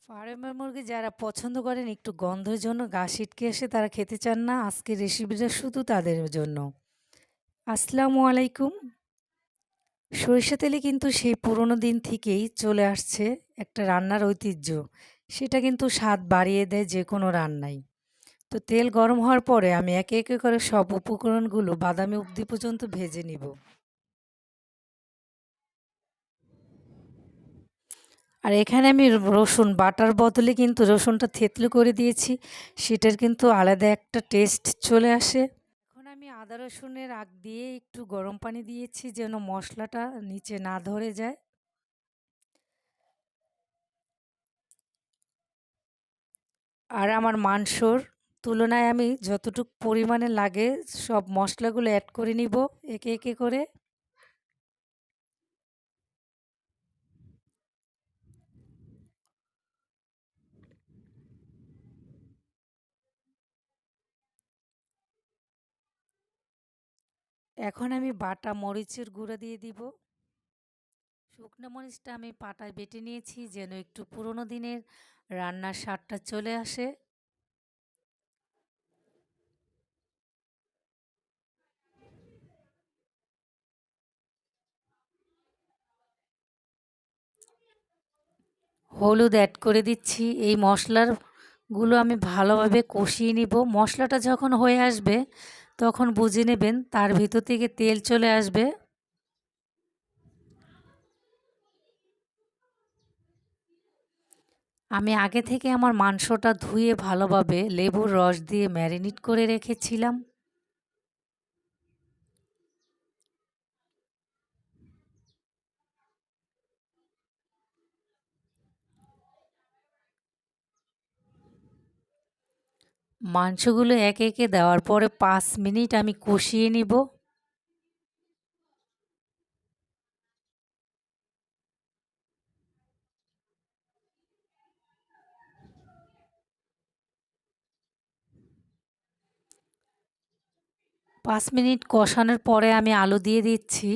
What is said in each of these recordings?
ফার্মের মুরগি যারা পছন্দ করেন একটু গন্ধের জন্য গা ছিটকে আসে তারা খেতে চান না, আজকের রেসিপিটা শুধু তাদের জন্য। আসসালামু আলাইকুম। সরিষা তেলে কিন্তু সেই পুরনো দিন থেকেই চলে আসছে একটা রান্নার ঐতিহ্য। সেটা কিন্তু স্বাদ বাড়িয়ে দেয় যে কোনো রান্নায়। তো তেল গরম হওয়ার পরে আমি একে একে করে সব উপকরণগুলো বাদামি অবধি পর্যন্ত ভেজে নিব। আর এখানে আমি রসুন বাটার বদলে কিন্তু রসুনটা থেতলে করে দিয়েছি। সেটার কিন্তু আলাদা একটা টেস্ট চলে আসে। এখন আমি আদা রসুনের আগ দিয়ে একটু গরম পানি দিয়েছি যেন মশলাটা নিচে না ধরে যায়। আর আমার মাংসর তুলনায় আমি যতটুকু পরিমাণে লাগে সব মশলাগুলো অ্যাড করে নিব একে একে করে। এখন আমি বাটা মরিচের গুঁড়া দিয়ে দিব। শুকনো মরিচটা আমি পাটায় বেটে নিয়েছি যেন একটু পুরোনো দিনের রান্নার স্বাদটা চলে আসে। হলুদ অ্যাড করে দিচ্ছি। এই মশলাগুলো আমি ভালোভাবে কষিয়ে নিব। মশলাটা যখন হয়ে আসবে তখন বুঝে নেবেন তার ভিতর থেকে তেল চলে আসবে। আমি আগে থেকে আমার মাংসটা ধুয়ে ভালোভাবে লেবুর রস দিয়ে ম্যারিনেট করে রেখেছিলাম। মাংসগুলো একে একে দেওয়ার পরে 5 মিনিট আমি কষিয়ে নিব। 5 মিনিট কষানোর পরে আমি আলু দিয়ে দিচ্ছি।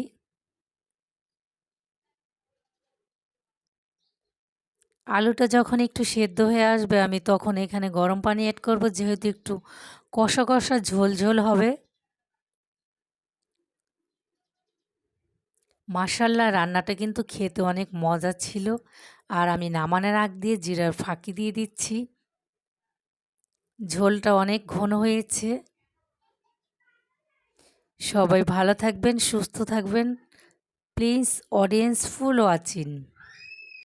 আলুটা যখন একটু সেদ্ধ হয়ে আসবে আমি তখন এখানে গরম পানি অ্যাড করব, যেহেতু একটু কষা কষা ঝোল ঝোল হবে। মাশাআল্লাহ, রান্নাটা কিন্তু খেতে অনেক মজা ছিল। আর আমি নামানোর আগ দিয়ে জিরার ফাঁকি দিয়ে দিচ্ছি। ঝোলটা অনেক ঘন হয়েছে। সবাই ভালো থাকবেন, সুস্থ থাকবেন। Please audience full watching.